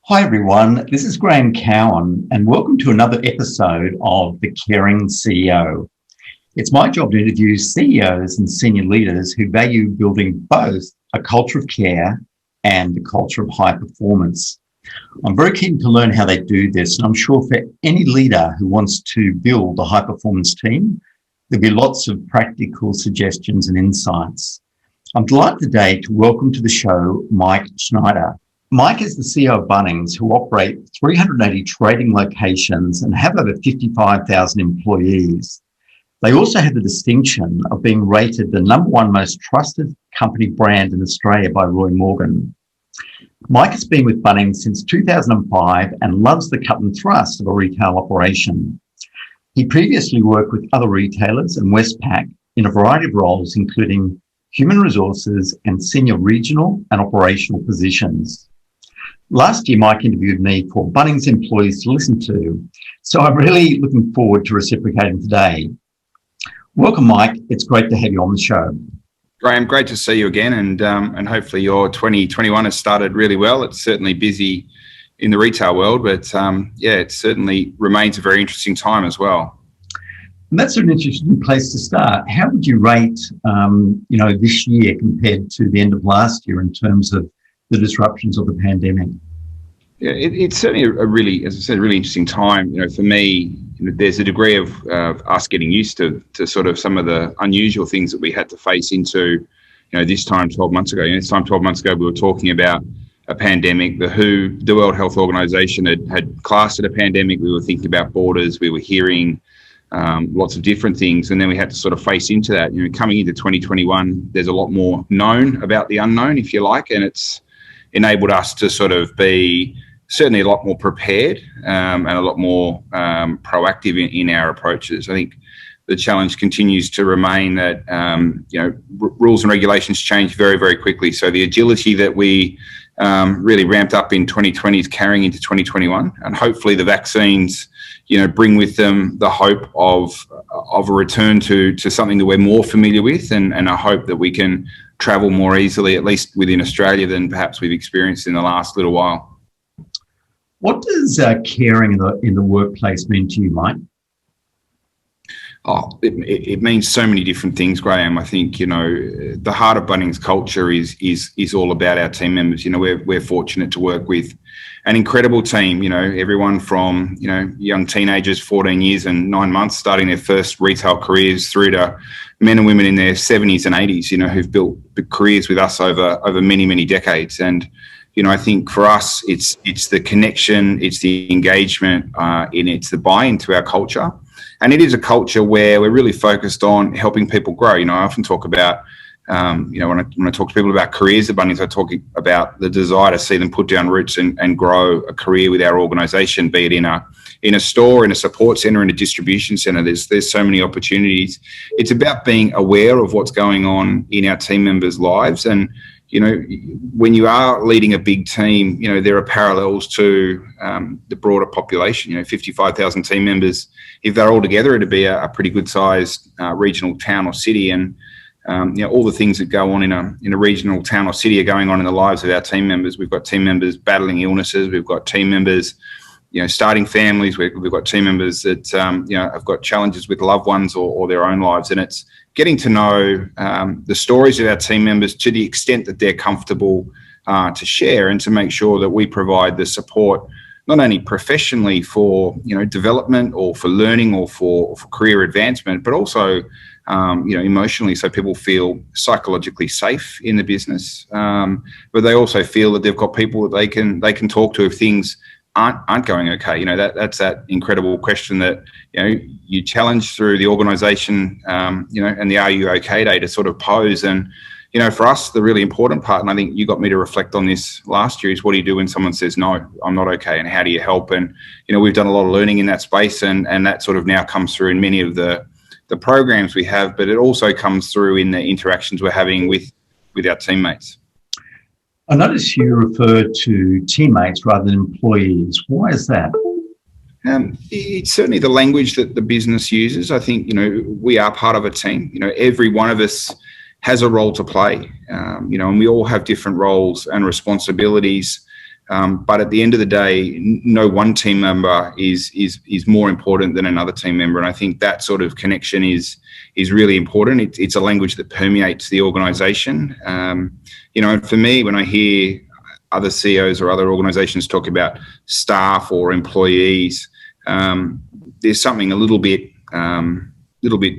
Hi everyone, this is Graham Cowan and welcome to another episode of The Caring CEO. It's my job to interview CEOs and senior leaders who value building both a culture of care and a culture of high performance. I'm very keen to learn how they do this, and I'm sure for any leader who wants to build a high performance team, there'll be lots of practical suggestions and insights. I'm delighted today to welcome to the show Mike Schneider. Mike is the CEO of Bunnings, who operate 380 trading locations and have over 55,000 employees. They also have the distinction of being rated the #1 most trusted company brand in Australia by Roy Morgan. Mike has been with Bunnings since 2005 and loves the cut and thrust of a retail operation. He previously worked with other retailers and Westpac in a variety of roles, including human resources and senior regional and operational positions. Last year, Mike interviewed me for Bunnings employees to listen to, so I'm really looking forward to reciprocating today. Welcome, Mike. It's great to have you on the show. Graham, great to see you again, and hopefully your 2021 has started really well. It's certainly busy in the retail world, but it certainly remains a very interesting time as well. And that's an interesting place to start. How would you rate, this year compared to the end of last year in terms of the disruptions of the pandemic? Yeah, it's certainly a really, as I said, really interesting time. For me, there's a degree of us getting used to sort of some of the unusual things that we had to face into, this time 12 months ago. This time 12 months ago, we were talking about a pandemic. The World Health Organization had classed it a pandemic. We were thinking about borders. We were hearing lots of different things, and then we had to sort of face into that. Coming into 2021, there's a lot more known about the unknown, if you like, and it's enabled us to sort of be certainly a lot more prepared and a lot more proactive in our approaches. I think the challenge continues to remain that rules and regulations change very, very quickly. So the agility that we really ramped up in 2020 is carrying into 2021, and hopefully the vaccines bring with them the hope of a return to something that we're more familiar with, and I hope that we can travel more easily, at least within Australia, than perhaps we've experienced in the last little while. What does caring in the workplace mean to you, Mike? It means so many different things, Graham. I think, the heart of Bunnings culture is all about our team members. We're fortunate to work with an incredible team, everyone from, young teenagers, 14 years and 9 months, starting their first retail careers, through to men and women in their 70s and 80s, who've built big careers with us over many, many decades. And, I think for us, it's the connection, it's the engagement, and it's the buy-in to our culture. And it is a culture where we're really focused on helping people grow. I often talk about, when I talk to people about careers at Bunnings, I talk about the desire to see them put down roots and grow a career with our organisation, be it in a store, in a support centre, in a distribution centre. There's so many opportunities. It's about being aware of what's going on in our team members' lives. And, when you are leading a big team, there are parallels to the broader population. 55,000 team members. If they're all together, it'd be a pretty good sized regional town or city. And all the things that go on in a regional town or city are going on in the lives of our team members. We've got team members battling illnesses. We've got team members, starting families. We've got team members that have got challenges with loved ones or their own lives. And it's getting to know the stories of our team members to the extent that they're comfortable to share, and to make sure that we provide the support not only professionally for development or for learning or for career advancement, but also emotionally, so people feel psychologically safe in the business, but they also feel that they've got people that they can talk to if things aren't going okay. That's that incredible question that you challenge through the organisation, and the Are You OK Day to sort of pose. And for us, the really important part, and I think you got me to reflect on this last year, is what do you do when someone says, no, I'm not okay, and how do you help? And we've done a lot of learning in that space, and that sort of now comes through in many of the programs we have, but it also comes through in the interactions we're having with our teammates. I notice you refer to teammates rather than employees. Why is that? It's certainly the language that the business uses. I think, we are part of a team. Every one of us has a role to play, and we all have different roles and responsibilities. But at the end of the day, no one team member is more important than another team member. And I think that sort of connection is really important. It's a language that permeates the organisation. For me, when I hear other CEOs or other organisations talk about staff or employees, there's something a little bit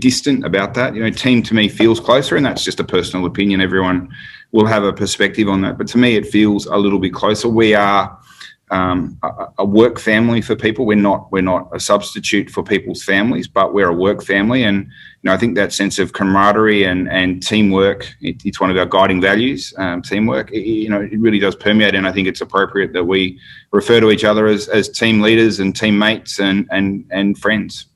distant about that. Team to me feels closer, and that's just a personal opinion. Everyone will have a perspective on that, but to me, it feels a little bit closer. We are a work family for people. We're not a substitute for people's families, but we're a work family. And I think that sense of camaraderie and teamwork, it's one of our guiding values. Teamwork, it really does permeate, and I think it's appropriate that we refer to each other as team leaders and teammates and friends.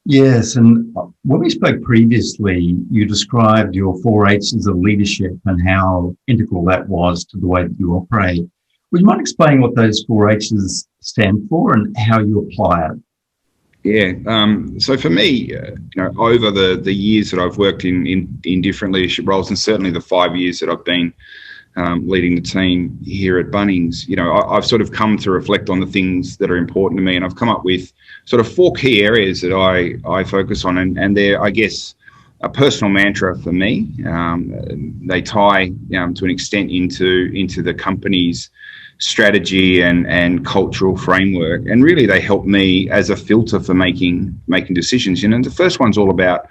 Yes, and when we spoke previously, you described your 4H's of leadership and how integral that was to the way that you operate. Would you mind explaining what those 4H's stand for and how you apply it? Yeah. So for me, over the years that I've worked in different leadership roles, and certainly the 5 years that I've been leading the team here at Bunnings, I've sort of come to reflect on the things that are important to me, and I've come up with sort of 4 key areas that I focus on, and they're, I guess, a personal mantra for me. They tie to an extent into the company's strategy and cultural framework, and really they help me as a filter for making decisions. The first one's all about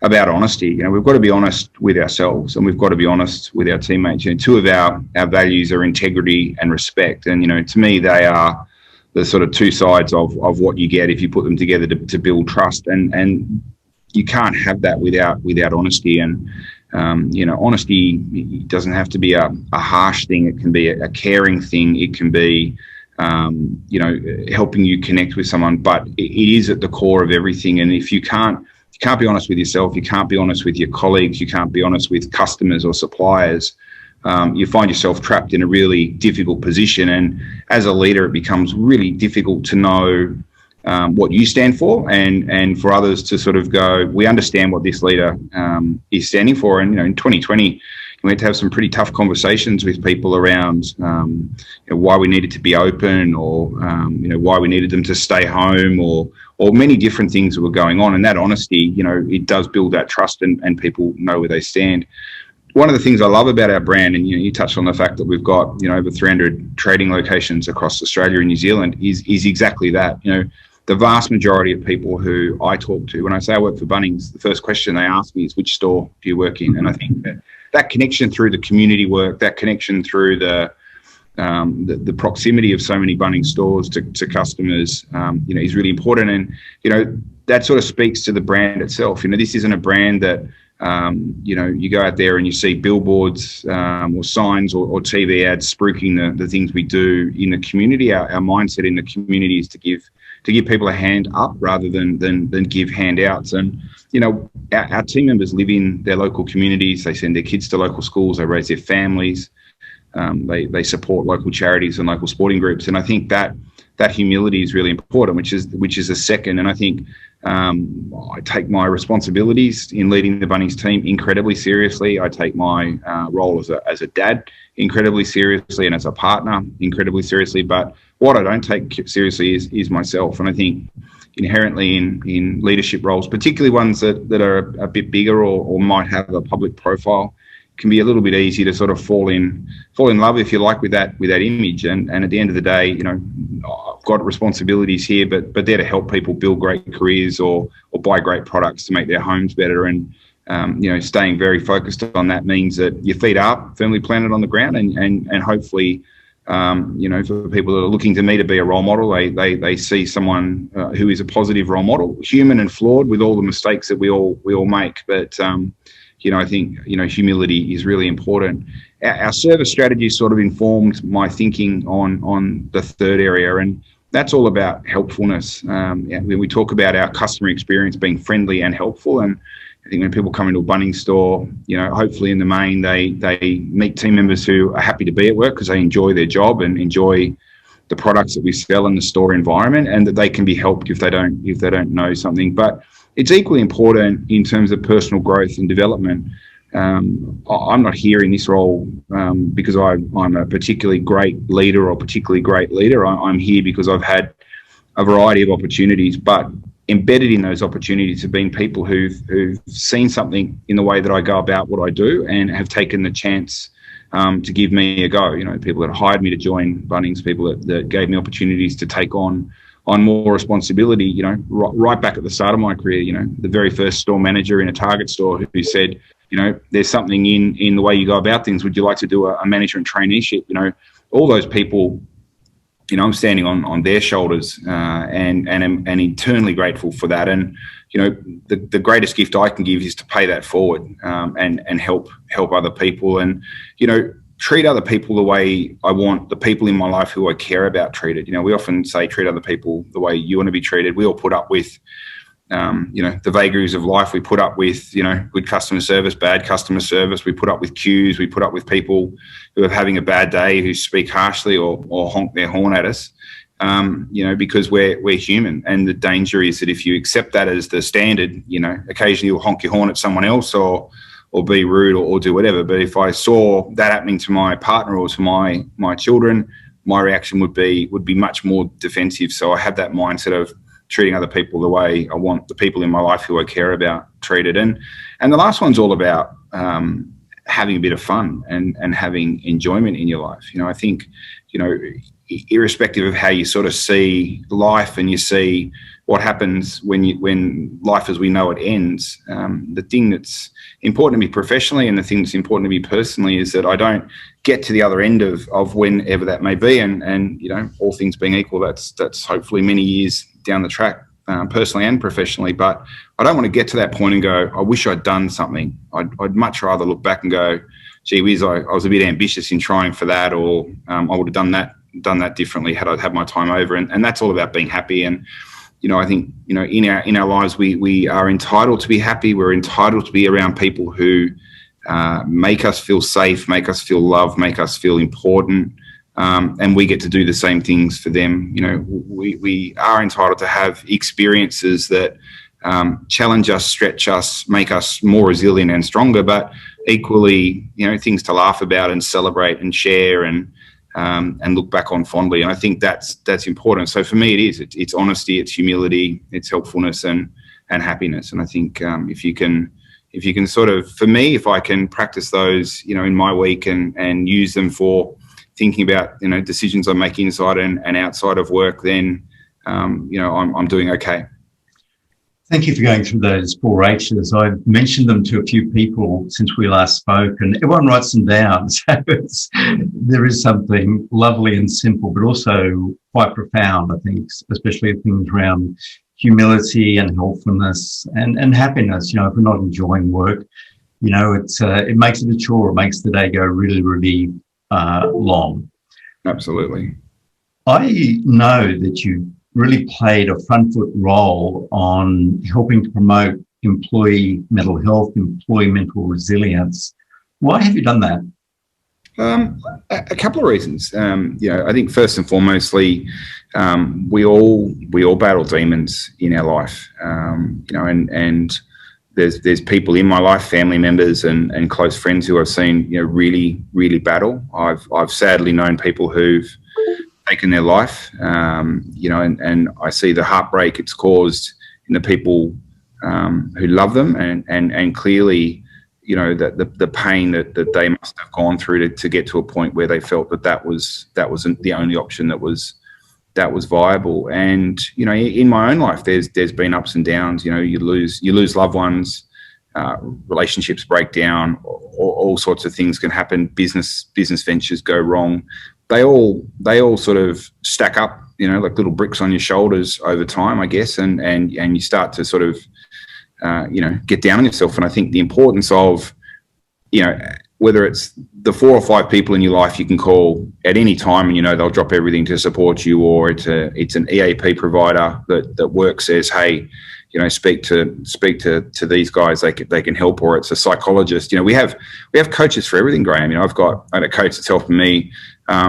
honesty. We've got to be honest with ourselves, and we've got to be honest with our teammates. Two of our values are integrity and respect, and to me they are the sort of two sides of what you get if you put them together to build trust, and you can't have that without honesty. And honesty doesn't have to be a harsh thing. It can be a caring thing. It can be helping you connect with someone, but it is at the core of everything. And if you can't be honest with yourself, you can't be honest with your colleagues, you can't be honest with customers or suppliers, you find yourself trapped in a really difficult position. And as a leader, it becomes really difficult to know what you stand for, and for others to sort of go, we understand what this leader is standing for. And in 2020, we had to have some pretty tough conversations with people around why we needed to be open, or why we needed them to stay home, or many different things that were going on. And that honesty, it does build that trust, and people know where they stand. One of the things I love about our brand, and you touched on the fact that we've got over 300 trading locations across Australia and New Zealand, is exactly that. The vast majority of people who I talk to, when I say I work for Bunnings, the first question they ask me is, which store do you work in? And I think that connection through the community work, that connection through the proximity of so many Bunnings stores to customers, is really important. And that sort of speaks to the brand itself. This isn't a brand that you go out there and you see billboards or signs or TV ads spruiking the things we do in the community. Our mindset in the community is to give people a hand up rather than give handouts. And our team members live in their local communities. They send their kids to local schools. They raise their families. They support local charities and local sporting groups. And I think that humility is really important, which is a second. And I think I take my responsibilities in leading the Bunnings team incredibly seriously. I take my role as a dad incredibly seriously, and as a partner incredibly seriously. But what I don't take seriously is myself. And I think inherently in leadership roles, particularly ones that are a bit bigger or might have a public profile, can be a little bit easy to sort of fall in love, if you like, with that image. And at the end of the day, I've got responsibilities here, but they're to help people build great careers or buy great products to make their homes better. And staying very focused on that means that your feet are firmly planted on the ground, and hopefully, for people that are looking to me to be a role model, they see someone who is a positive role model, human and flawed with all the mistakes that we all make. But I think humility is really important. Our service strategy sort of informed my thinking on the third area, and that's all about helpfulness. When we talk about our customer experience being friendly and helpful, and I think when people come into a Bunnings store, hopefully in the main they meet team members who are happy to be at work because they enjoy their job and enjoy the products that we sell in the store environment, and that they can be helped if they don't know something. But it's equally important in terms of personal growth and development. I'm not here in this role because I'm a particularly great leader or particularly great leader. I'm here because I've had a variety of opportunities, but embedded in those opportunities have been people who've seen something in the way that I go about what I do and have taken the chance to give me a go. People that hired me to join Bunnings, people that gave me opportunities to take on more responsibility, right back at the start of my career, the very first store manager in a Target store who said, there's something in the way you go about things. Would you like to do a management traineeship? All those people, I'm standing on their shoulders and eternally grateful for that. And, the greatest gift I can give is to pay that forward and help other people and, treat other people the way I want the people in my life who I care about treated. We often say treat other people the way you want to be treated. We all put up with, the vagaries of life. We put up with, good customer service, bad customer service. We put up with queues. We put up with people who are having a bad day, who speak harshly or honk their horn at us, because we're human. And the danger is that if you accept that as the standard, occasionally you'll honk your horn at someone else or be rude or do whatever. But if I saw that happening to my partner or to my children, my reaction would be much more defensive. So I have that mindset of treating other people the way I want the people in my life who I care about treated. And the last one's all about having a bit of fun and having enjoyment in your life. I think, irrespective of how you sort of see life and you see what happens when life as we know it ends, the thing that's important to me professionally and the thing that's important to me personally is that I don't get to the other end of whenever that may be. And all things being equal, that's hopefully many years down the track, personally and professionally. But I don't want to get to that point and go, I wish I'd done something. I'd much rather look back and go, gee whiz, I was a bit ambitious in trying for that, or I would have done that differently had I had my time over. And that's all about being happy. And I think in our lives we are entitled to be happy. We're entitled to be around people who make us feel safe, make us feel loved, make us feel important, and we get to do the same things for them. We are entitled to have experiences that challenge us, stretch us, make us more resilient and stronger, but equally, things to laugh about and celebrate and share and look back on fondly. And I think that's important. So for me, it's honesty, it's humility, it's helpfulness and happiness. And I think if you can sort of, for me, if I can practice those, in my week and use them for thinking about, decisions I make inside and outside of work, then, I'm doing okay. Thank you for going through those 4 H's. I've mentioned them to a few people since we last spoke, and everyone writes them down. So there is something lovely and simple, but also quite profound, I think, especially things around humility and helpfulness and happiness. If we're not enjoying work, it makes it a chore. It makes the day go really, really long. Absolutely. I know that you really played a front foot role on helping to promote employee mental health, employee mental resilience. Why have you done that? A couple of reasons. I think first and foremostly, we all battle demons in our life. And there's people in my life, family members and close friends who I've seen, really, really battle. I've sadly known people who've taken their life, and I see the heartbreak it's caused in the people who love them, and clearly, that the pain that they must have gone through to get to a point where they felt that wasn't the only option that was viable. And in my own life, there's been ups and downs. You lose loved ones, relationships break down, all sorts of things can happen. Business ventures go wrong. They all sort of stack up, like little bricks on your shoulders over time, I guess, and you start to sort of, get down on yourself. And I think the importance of, whether it's the 4 or 5 people in your life you can call at any time and they'll drop everything to support you, or it's an EAP provider that work says, hey, speak to these guys, they can help, or it's a psychologist. We have coaches for everything, Graham. I had a coach that's helping me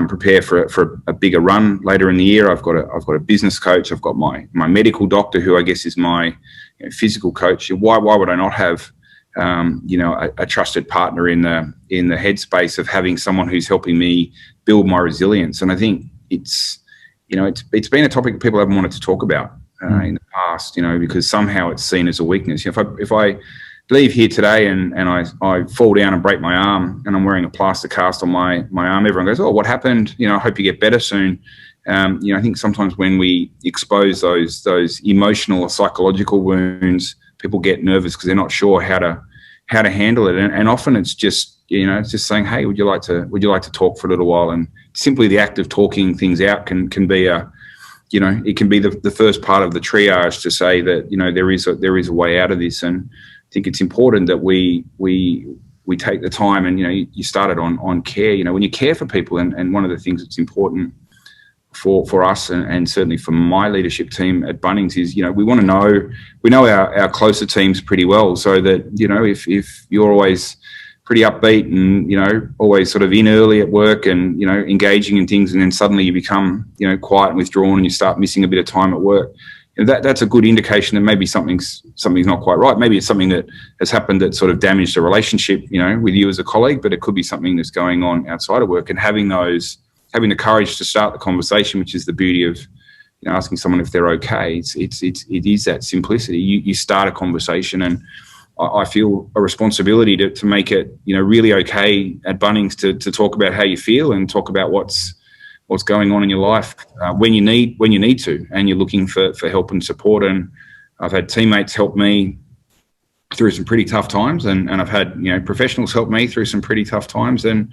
prepare for a bigger run later in the year. I've got a business coach. I've got my medical doctor, who I guess is my physical coach. Why would I not have a trusted partner in the headspace of having someone who's helping me build my resilience. And I think it's been a topic that people haven't wanted to talk about in the past, because somehow it's seen as a weakness. If I leave here today and I fall down and break my arm and I'm wearing a plaster cast on my arm, everyone goes, "Oh, what happened? I hope you get better soon." I think sometimes when we expose those emotional or psychological wounds, people get nervous because they're not sure how to handle it. And often it's just, it's just saying, "Hey, would you like to talk for a little while?" And simply the act of talking things out can be it can be the first part of the triage to say that, there is a way out of this. And I think it's important that we take the time. And, you started on care, when you care for people. And one of the things that's important for us and certainly for my leadership team at Bunnings is, we know our closer teams pretty well, so that, if you're always pretty upbeat and, always sort of in early at work and, engaging in things, and then suddenly you become, quiet and withdrawn and you start missing a bit of time at work, that's a good indication that maybe something's not quite right. Maybe it's something that has happened that sort of damaged a relationship, with you as a colleague, but it could be something that's going on outside of work. And having the courage to start the conversation, which is the beauty of asking someone if they're okay. It is that simplicity. You start a conversation, and I feel a responsibility to make it really okay at Bunnings to talk about how you feel and talk about what's going on in your life when you need to, and you're looking for help and support. And I've had teammates help me through some pretty tough times, and I've had professionals help me through some pretty tough times. And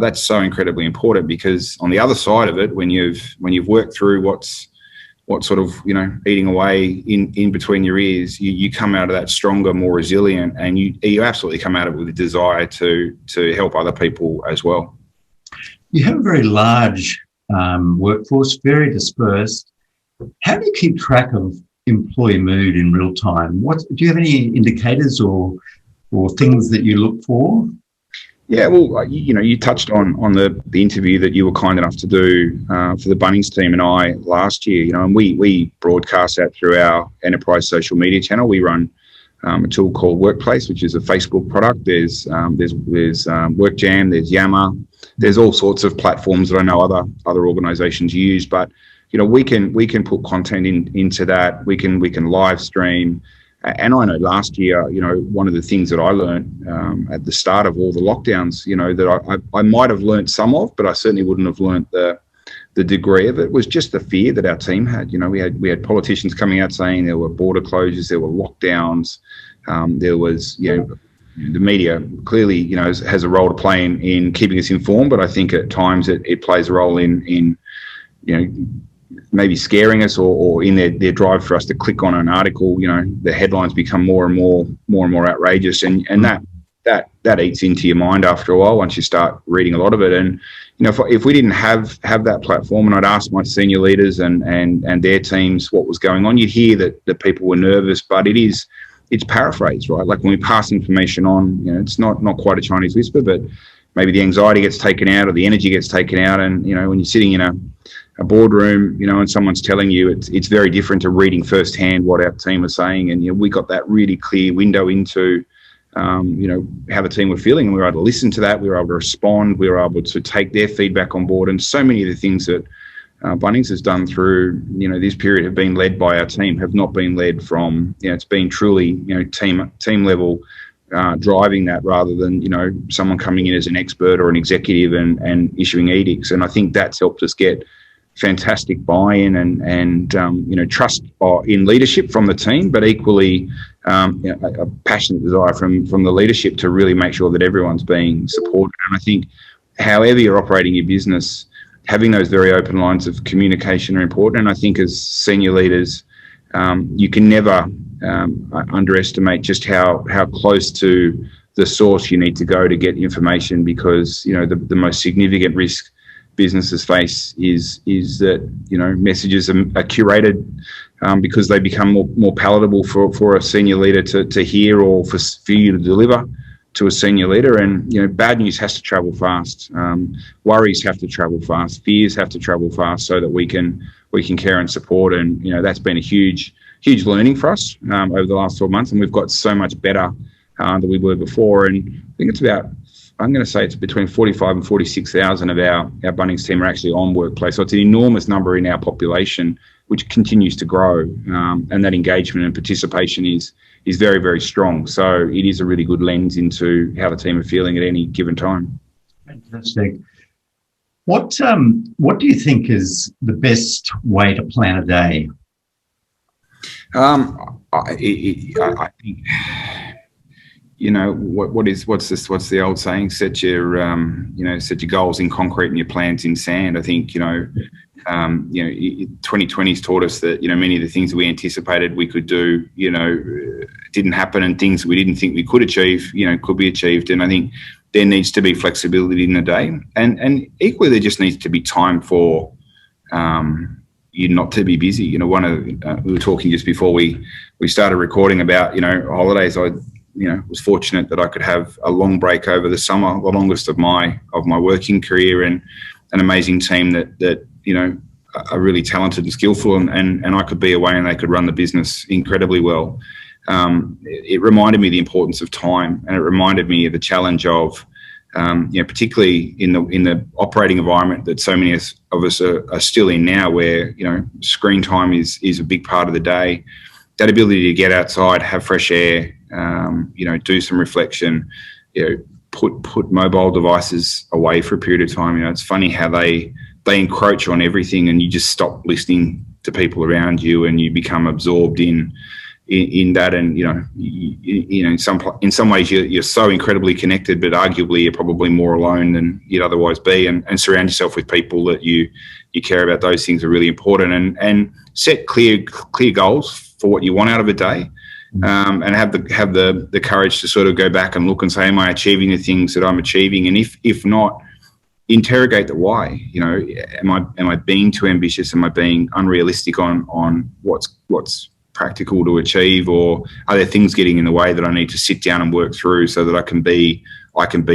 that's so incredibly important, because on the other side of it, when you've worked through what's sort of eating away in between your ears, you come out of that stronger, more resilient, and you absolutely come out of it with a desire to help other people as well. You have a very large workforce, very dispersed. How do you keep track of employee mood in real time? Do you have any indicators or things that you look for? Yeah, well, you touched on the interview that you were kind enough to do for the Bunnings team and I last year, and we broadcast that through our enterprise social media channel. We run a tool called Workplace, which is a Facebook product. There's WorkJam, there's Yammer, there's all sorts of platforms that I know other organisations use. But we can put content into that. We can live stream. And I know last year, one of the things that I learned at the start of all the lockdowns, that I might have learned some of, but I certainly wouldn't have learned the degree of it, was just the fear that our team had. We had politicians coming out saying there were border closures, there were lockdowns, there was, the media clearly, has a role to play in keeping us informed, but I think at times it plays a role in maybe scaring us or in their drive for us to click on an article. The headlines become more and more outrageous, and that eats into your mind after a while once you start reading a lot of it. And if we didn't have that platform, and I'd ask my senior leaders and their teams what was going on, you'd hear that people were nervous, but it's paraphrased, right? Like when we pass information on, it's not quite a Chinese whisper, but maybe the anxiety gets taken out or the energy gets taken out. And when you're sitting in a boardroom, and someone's telling you, it's very different to reading firsthand what our team are saying. And we got that really clear window into how the team were feeling, and we were able to listen to that. We were able to respond. We were able to take their feedback on board. And so many of the things that Bunnings has done through this period have been led by our team, have not been led from it's been truly team level driving that, rather than someone coming in as an expert or an executive and issuing edicts. And I think that's helped us get fantastic buy-in and trust in leadership from the team, but equally a passionate desire from the leadership to really make sure that everyone's being supported. And I think however you're operating your business, having those very open lines of communication are important. And I think as senior leaders, you can never underestimate just how close to the source you need to go to get information, because the most significant risk businesses face is that messages are curated because they become more palatable for a senior leader to hear, or for you to deliver to a senior leader. And bad news has to travel fast, worries have to travel fast, fears have to travel fast, so that we can care and support. And that's been a huge learning for us over the last 12 months, and we've got so much better than we were before. And I think it's about, I'm going to say it's between 45 and 46,000 of our Bunnings team are actually on Workplace. So it's an enormous number in our population, which continues to grow. And that engagement and participation is very, very strong. So it is a really good lens into how the team are feeling at any given time. Fantastic. What do you think is the best way to plan a day? I think, what's the old saying? Set your goals in concrete and your plans in sand. I think 2020's taught us that many of the things that we anticipated we could do didn't happen, and things we didn't think we could achieve could be achieved. And I think there needs to be flexibility in the day, and equally there just needs to be time for you not to be busy. We were talking just before we started recording about holidays. I was fortunate that I could have a long break over the summer, the longest of my working career, and an amazing team that are really talented and skillful, and I could be away and they could run the business incredibly well. It reminded me of the importance of time, and it reminded me of the challenge of, particularly in the operating environment that so many of us are still in now, where screen time is a big part of the day. That ability to get outside, have fresh air, do some reflection, put mobile devices away for a period of time. It's funny how they encroach on everything, and you just stop listening to people around you, and you become absorbed in that. And in some ways you're so incredibly connected, but arguably you're probably more alone than you'd otherwise be. And surround yourself with people that you care about. Those things are really important, and set clear goals for what you want out of a day. And have the courage to sort of go back and look and say, am I achieving the things that I'm achieving? And if not, interrogate the why. Am I being too ambitious? Am I being unrealistic on what's practical to achieve, or are there things getting in the way that I need to sit down and work through so that I can be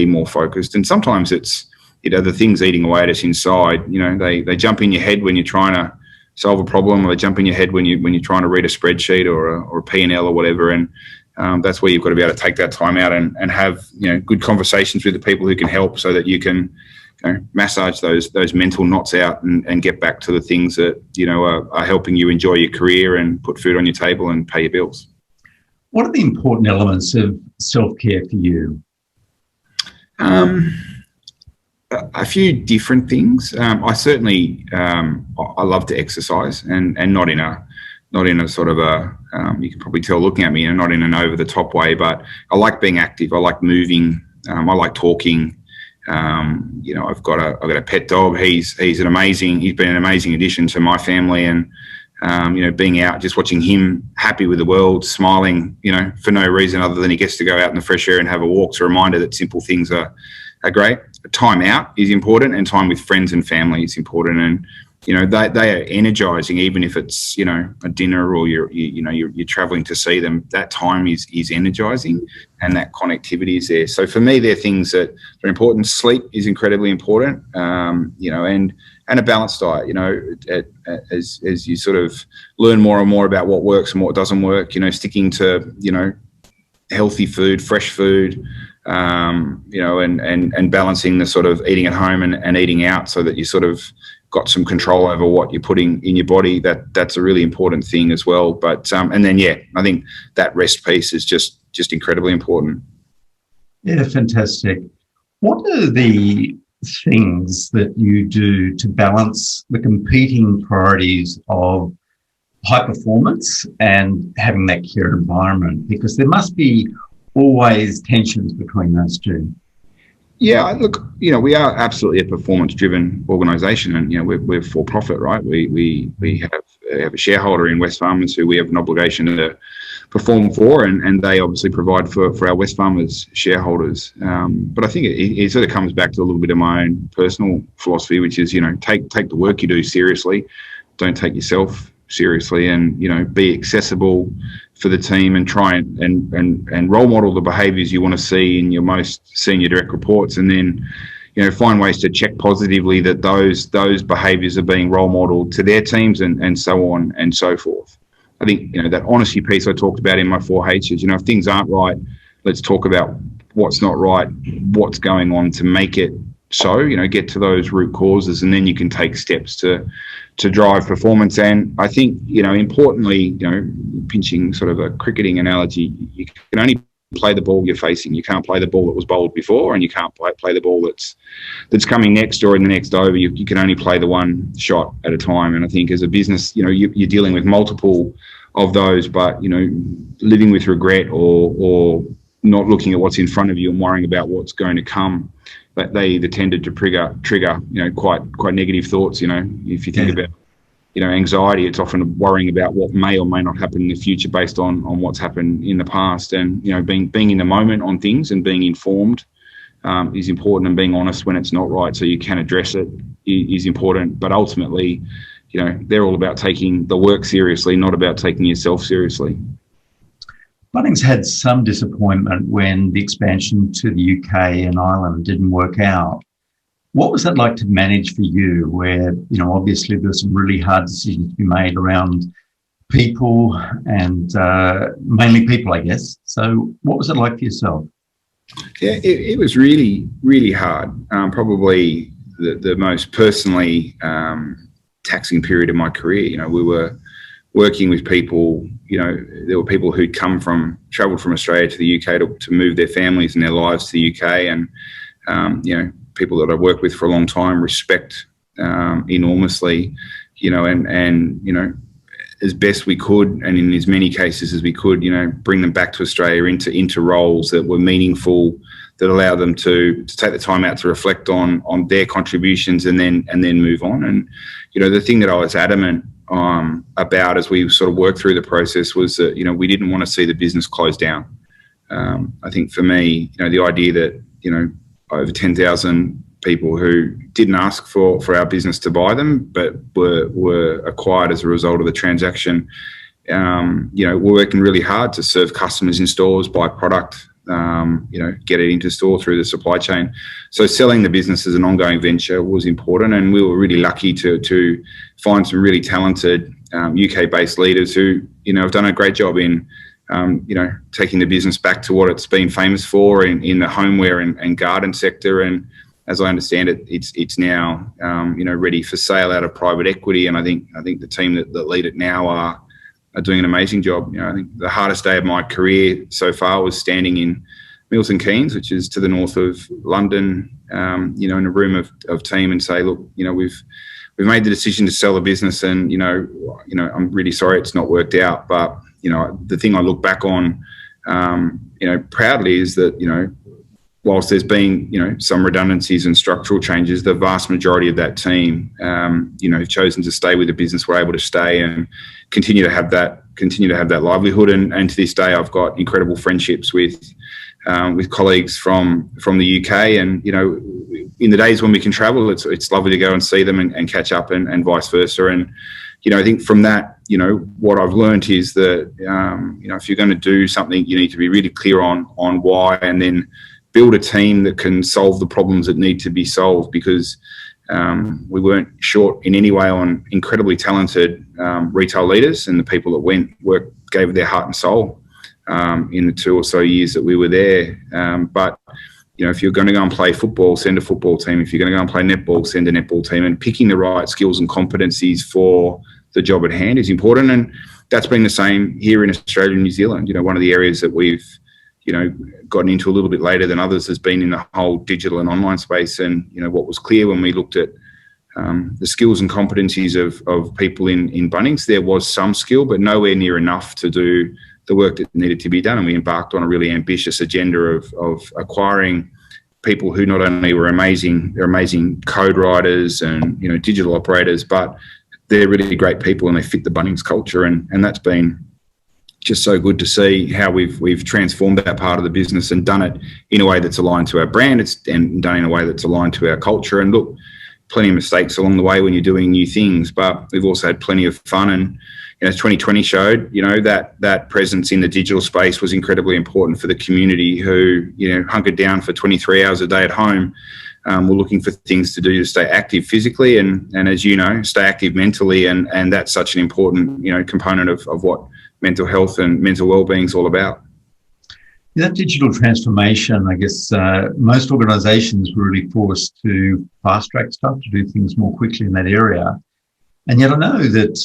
more focused? And sometimes it's the things eating away at us inside. They jump in your head when you're trying to solve a problem, or they jump in your head when you're trying to read a spreadsheet or a P&L or whatever. And that's where you've got to be able to take that time out and have good conversations with the people who can help, so that you can massage those mental knots out and get back to the things that are helping you enjoy your career and put food on your table and pay your bills. What are the important elements of self-care for you? A few different things. I certainly I love to exercise, and not in a sort of a you can probably tell looking at me, and not in an over the top way, but I like being active. I like moving. I like talking. I've got a pet dog. He's been an amazing addition to my family, and being out, just watching him happy with the world, smiling, for no reason other than he gets to go out in the fresh air and have a walk. It's a reminder that simple things are great. Time out is important, and time with friends and family is important. And they are energizing, even if it's a dinner, or you're traveling to see them. That time is energizing, and that connectivity is there. So for me, they're things that are important. Sleep is incredibly important, and a balanced diet. As you sort of learn more and more about what works and what doesn't work, sticking to healthy food, fresh food. And balancing the sort of eating at home and eating out, so that you sort of got some control over what you're putting in your body. That's a really important thing as well. But and then I think that rest piece is just incredibly important. Yeah, fantastic. What are the things that you do to balance the competing priorities of high performance and having that care environment? Because there must be always tensions between those two. Yeah, look, we are absolutely a performance-driven organisation, and we're for profit, right? We have a shareholder in Wesfarmers who we have an obligation to perform for, and they obviously provide for our Wesfarmers shareholders. But I think it sort of comes back to a little bit of my own personal philosophy, which is take the work you do seriously, don't take yourself seriously, and be accessible for the team, and try and role model the behaviours you want to see in your most senior direct reports, and then find ways to check positively that those behaviours are being role modelled to their teams, and so on and so forth. I think that honesty piece I talked about in my 4 H's. If things aren't right, let's talk about what's not right, what's going on to make it so, you know, get to those root causes, and then you can take steps to drive performance. And I think, you know, importantly, you know, pinching sort of a cricketing analogy, you can only play the ball you're facing. You can't play the ball that was bowled before, and you can't play the ball that's coming next or in the next over. You can only play the one shot at a time. And I think as a business, you know, you're dealing with multiple of those, but, you know, living with regret or not looking at what's in front of you and worrying about what's going to come, that they either tended to trigger, you know, quite negative thoughts. You know, if you think about, you know, anxiety, it's often worrying about what may or may not happen in the future based on what's happened in the past. And, you know, being in the moment on things and being informed is important, and being honest when it's not right so you can address it is important. But ultimately, you know, they're all about taking the work seriously, not about taking yourself seriously. Bunnings had some disappointment when the expansion to the UK and Ireland didn't work out. What was that like to manage for you, where, you know, obviously there's some really hard decisions to be made around people and mainly people, I guess. So what was it like for yourself? Yeah, it was really, really hard. Probably the most personally taxing period of my career. You know, we were working with people, you know, there were people who'd travelled from Australia to the UK to move their families and their lives to the UK. And, you know, people that I've worked with for a long time, respect enormously, you know, and, you know, as best we could, and in as many cases as we could, you know, bring them back to Australia into roles that were meaningful, that allow them to take the time out to reflect on their contributions and then move on. And, you know, the thing that I was adamant about as we sort of worked through the process was that, you know, we didn't want to see the business close down. I think for me, you know, the idea that, you know, over 10,000 people who didn't ask for our business to buy them, but were acquired as a result of the transaction, you know, we're working really hard to serve customers in stores, buy product, you know, get it into store through the supply chain. So selling the business as an ongoing venture was important, and we were really lucky to find some really talented UK-based leaders who, you know, have done a great job in, you know, taking the business back to what it's been famous for in the homeware and garden sector. And as I understand it, it's now, you know, ready for sale out of private equity. And I think the team that lead it now are doing an amazing job. You know, I think the hardest day of my career so far was standing in Milton Keynes, which is to the north of London, you know, in a room of team, and say, look, you know, we've made the decision to sell the business, and, you know, I'm really sorry it's not worked out. But, you know, the thing I look back on, you know, proudly is that, you know, whilst there's been, you know, some redundancies and structural changes, the vast majority of that team, you know, have chosen to stay with the business, were able to stay and continue to have that livelihood. And to this day, I've got incredible friendships with colleagues from the UK. And, you know, in the days when we can travel, it's lovely to go and see them and catch up, and vice versa. And, you know, I think from that, you know, what I've learned is that, you know, if you're going to do something, you need to be really clear on why, and then build a team that can solve the problems that need to be solved, because we weren't short in any way on incredibly talented retail leaders, and the people that gave their heart and soul in the 2 or so years that we were there. But, you know, if you're going to go and play football, send a football team. If you're going to go and play netball, send a netball team. And picking the right skills and competencies for the job at hand is important. And that's been the same here in Australia and New Zealand. You know, one of the areas that we've, you know, gotten into a little bit later than others has been in the whole digital and online space. And, you know, what was clear when we looked at the skills and competencies of people in Bunnings, there was some skill, but nowhere near enough to do the work that needed to be done. And we embarked on a really ambitious agenda of acquiring people who not only were amazing code writers and, you know, digital operators, but they're really great people and they fit the Bunnings culture. And that's been just so good to see how we've transformed that part of the business and done it in a way that's aligned to our brand, and done in a way that's aligned to our culture. And look, plenty of mistakes along the way when you're doing new things, but we've also had plenty of fun. And, you know, 2020 showed, you know, that presence in the digital space was incredibly important for the community who, you know, hunkered down for 23 hours a day at home. We're looking for things to do to stay active physically and as you know, stay active mentally. And that's such an important, you know, component of what mental health and mental well-being is all about. That digital transformation, I guess most organisations were really forced to fast track stuff to do things more quickly in that area. And yet I know that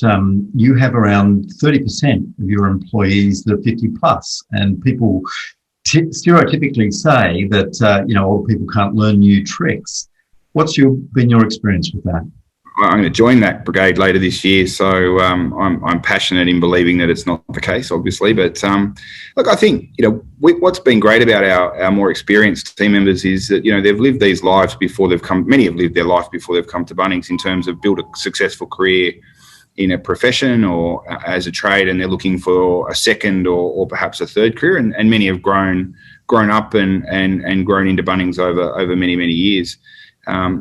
you have around 30% of your employees that are 50 plus, and people stereotypically say that, older people can't learn new tricks. What's been your experience with that? I'm going to join that brigade later this year, so I'm passionate in believing that it's not the case, obviously. But look, I think what's been great about our more experienced team members is that they've lived these lives before they've come. Many have lived their life before they've come to Bunnings in terms of build a successful career in a profession or as a trade, and they're looking for a second or perhaps a third career. And many have grown up and grown into Bunnings over many years.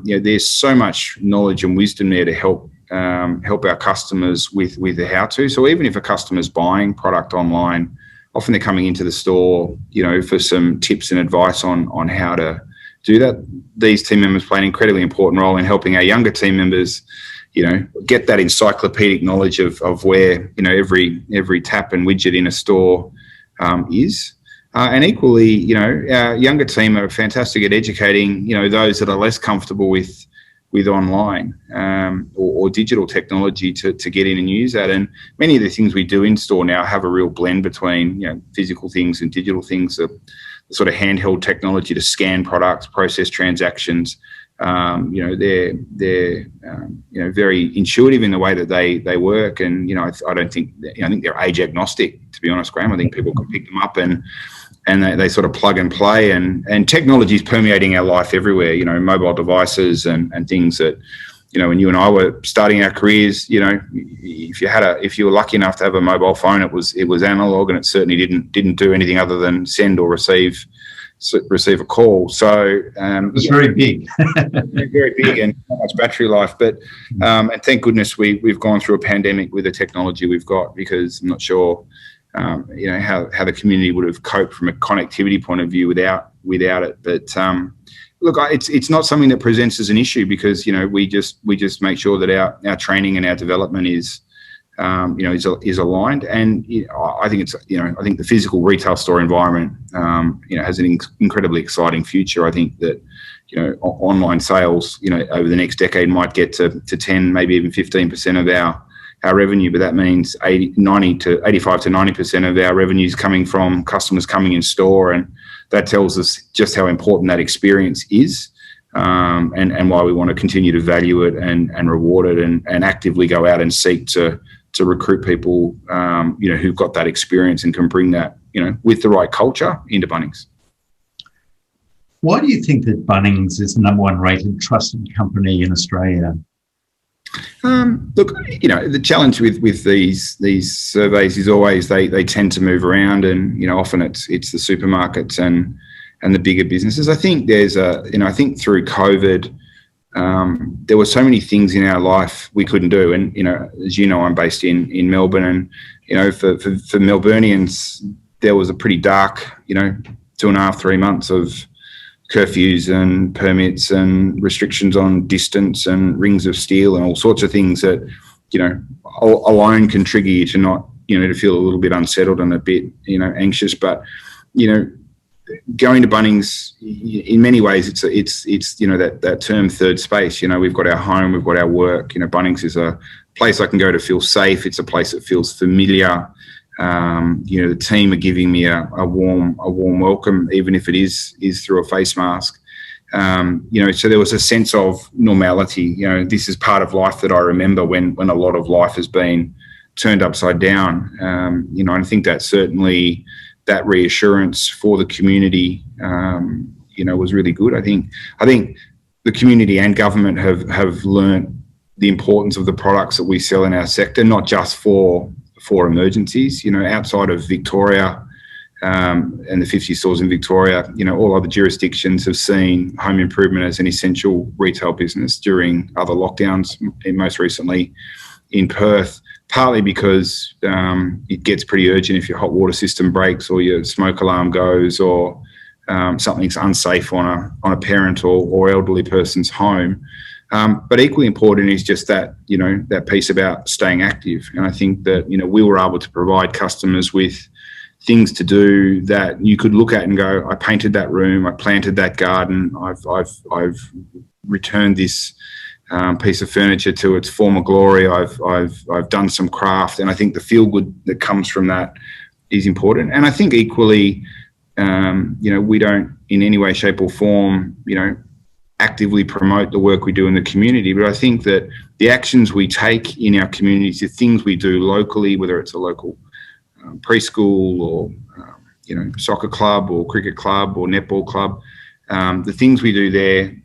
There's so much knowledge and wisdom there to help our customers with the how-to. So even if a customer's buying product online, often they're coming into the store, for some tips and advice on how to do that. These team members play an incredibly important role in helping our younger team members, get that encyclopedic knowledge of where every tap and widget in a store is. And equally, our younger team are fantastic at educating, those that are less comfortable with online or digital technology to get in and use that. And many of the things we do in store now have a real blend between, physical things and digital things, the sort of handheld technology to scan products, process transactions. They're very intuitive in the way that they work. And, I don't think, I think they're age agnostic, to be honest, Graham. I think people can pick them up and they sort of plug and play, and technology is permeating our life everywhere, mobile devices and things that, when you and I were starting our careers, if you were lucky enough to have a mobile phone, it was analog, and it certainly didn't do anything other than send or receive a call. So it was very big. Very big, and not much battery life. But and thank goodness we've gone through a pandemic with the technology we've got, because I'm not sure how the community would have coped from a connectivity point of view without it. But look, it's not something that presents as an issue, because we just make sure that our training and our development is aligned. And I think I think the physical retail store environment has an incredibly exciting future. I think that online sales over the next decade might get to 10, maybe even 15% of our revenue, but that means 85 to 90% of our revenue is coming from customers coming in store, and that tells us just how important that experience is, and why we want to continue to value it and reward it, and actively go out and seek to recruit people who've got that experience and can bring that with the right culture into Bunnings. Why do you think that Bunnings is the number one rated trusted company in Australia? Look, the challenge with these surveys is always they tend to move around, and often it's the supermarkets and the bigger businesses. I think there's I think through COVID, there were so many things in our life we couldn't do, and as I'm based in Melbourne, and for Melburnians there was a pretty dark 2.5, 3 months of curfews and permits and restrictions on distance and rings of steel and all sorts of things that alone can trigger you to not to feel a little bit unsettled and a bit anxious. But going to Bunnings, in many ways it's that term third space. We've got our home, we've got our work. Bunnings is a place I can go to feel safe. It's a place that feels familiar. The team are giving me a warm welcome, even if it is through a face mask. So there was a sense of normality. This is part of life that I remember when a lot of life has been turned upside down. I think that certainly that reassurance for the community, was really good. I think the community and government have learnt the importance of the products that we sell in our sector, not just for emergencies. Outside of Victoria and the 50 stores in Victoria, all other jurisdictions have seen home improvement as an essential retail business during other lockdowns, and most recently in Perth, partly because it gets pretty urgent if your hot water system breaks or your smoke alarm goes, or something's unsafe on a parent or elderly person's home. But equally important is just that, that piece about staying active. And I think that, we were able to provide customers with things to do that you could look at and go, I painted that room, I planted that garden, I've returned this piece of furniture to its former glory, I've done some craft. And I think the feel good that comes from that is important. And I think equally, we don't in any way, shape or form, actively promote the work we do in the community. But I think that the actions we take in our communities, the things we do locally, whether it's a local preschool or, soccer club or cricket club or netball club, the things we do there,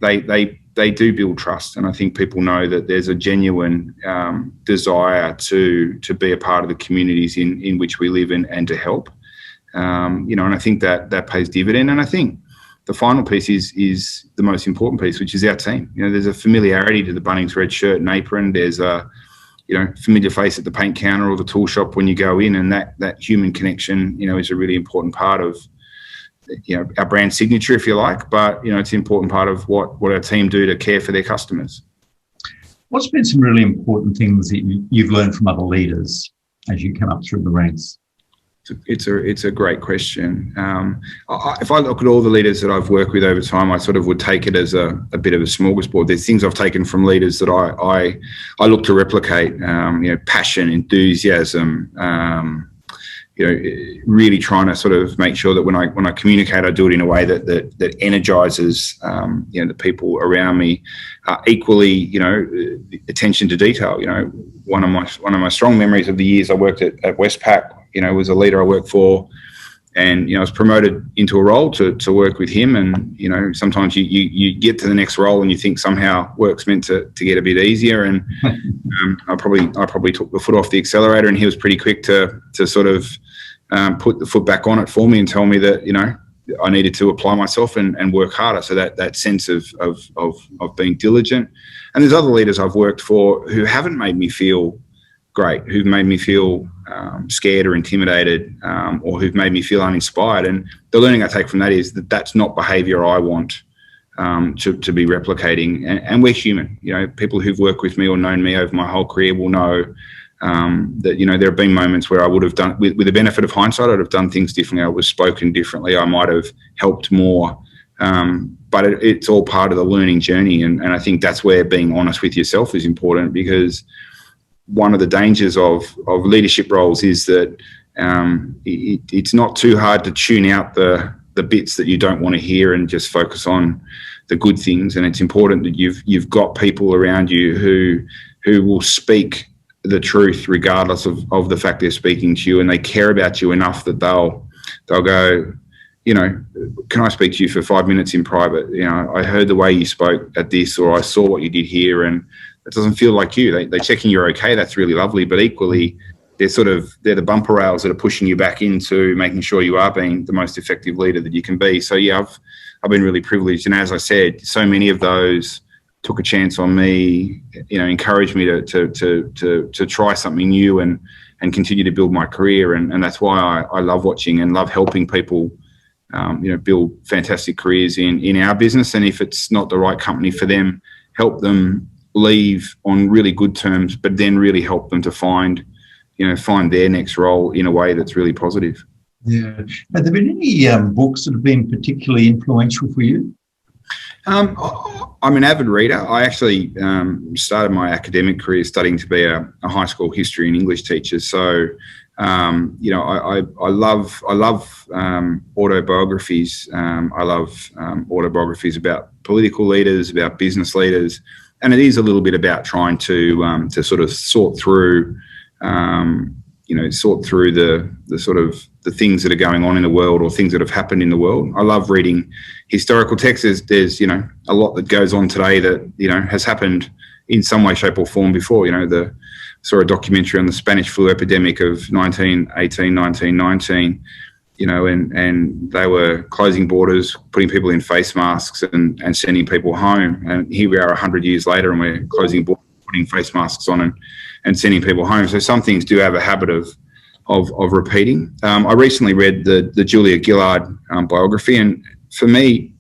they do build trust. And I think people know that there's a genuine desire to be a part of the communities in which we live in and to help. And I think that pays dividend. And I think the final piece is the most important piece, which is our team. There's a familiarity to the Bunnings red shirt and apron. There's a, familiar face at the paint counter or the tool shop when you go in, and that human connection, is a really important part of, our brand signature, if you like. But, it's an important part of what our team do to care for their customers. What's been some really important things that you've learned from other leaders as you come up through the ranks? It's a great question. If I look at all the leaders that I've worked with over time, I sort of would take it as a bit of a smorgasbord. There's things I've taken from leaders that I look to replicate. Passion, enthusiasm. Really trying to sort of make sure that when I communicate, I do it in a way that energizes the people around me. Equally, attention to detail. One of my strong memories of the years I worked at Westpac, was a leader I worked for, and I was promoted into a role to work with him. And sometimes you get to the next role and you think somehow work's meant to get a bit easier. And I probably took the foot off the accelerator, and he was pretty quick to sort of put the foot back on it for me and tell me that I needed to apply myself and work harder. So that sense of being diligent. And there's other leaders I've worked for who haven't made me feel great, who've made me feel scared or intimidated, or who've made me feel uninspired. And the learning I take from that is that that's not behaviour I want to be replicating. And we're human. People who've worked with me or known me over my whole career will know that there have been moments where I would have done, with the benefit of hindsight, I'd have done things differently. I was spoken differently. I might have helped more. But it's all part of the learning journey. And I think that's where being honest with yourself is important, because one of the dangers of leadership roles is that it's not too hard to tune out the bits that you don't want to hear and just focus on the good things. And it's important that you've got people around you who will speak the truth regardless of the fact they're speaking to you, and they care about you enough that they'll go, can I speak to you for 5 minutes in private? I heard the way you spoke at this, or I saw what you did here, and it doesn't feel like you. They're checking you're okay. That's really lovely. But equally, they're the bumper rails that are pushing you back into making sure you are being the most effective leader that you can be. So yeah, I've been really privileged. And as I said, so many of those took a chance on me, encouraged me to try something new and continue to build my career. And that's why I love watching and love helping people, build fantastic careers in our business. And if it's not the right company for them, help them leave on really good terms, but then really help them to find their next role in a way that's really positive. Yeah. Have there been any books that have been particularly influential for you? I'm an avid reader. I actually started my academic career studying to be a high school history and English teacher. So, I love autobiographies. I love autobiographies about political leaders, about business leaders. And it is a little bit about trying to sort of sort through the sort of the things that are going on in the world, or things that have happened in the world. I love reading historical texts. There's a lot that goes on today that has happened in some way, shape, or form before. Saw a documentary on the Spanish flu epidemic of 1918, 1919. And they were closing borders, putting people in face masks and sending people home. And here we are 100 years later, and we're closing borders, putting face masks on and sending people home. So some things do have a habit of repeating. I recently read the Julia Gillard biography, and for me,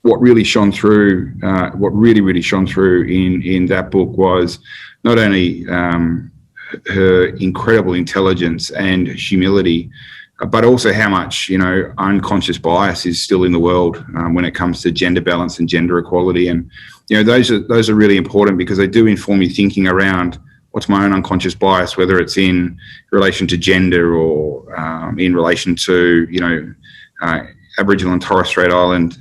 what really shone through, really shone through in that book was not only her incredible intelligence and humility, but also how much, unconscious bias is still in the world when it comes to gender balance and gender equality. And, those are really important because they do inform your thinking around what's my own unconscious bias, whether it's in relation to gender or in relation to, Aboriginal and Torres Strait Island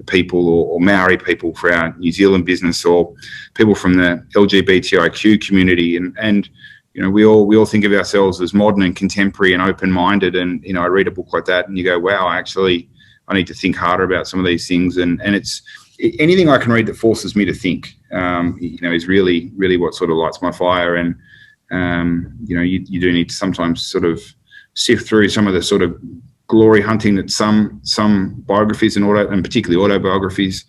people or Maori people for our New Zealand business, or people from the LGBTIQ community. And we all think of ourselves as modern and contemporary and open-minded. And, I read a book like that and you go, wow, I need to think harder about some of these things. And it's anything I can read that forces me to think, is really, really what sort of lights my fire. And, you do need to sometimes sort of sift through some of the sort of glory hunting that some biographies and particularly autobiographies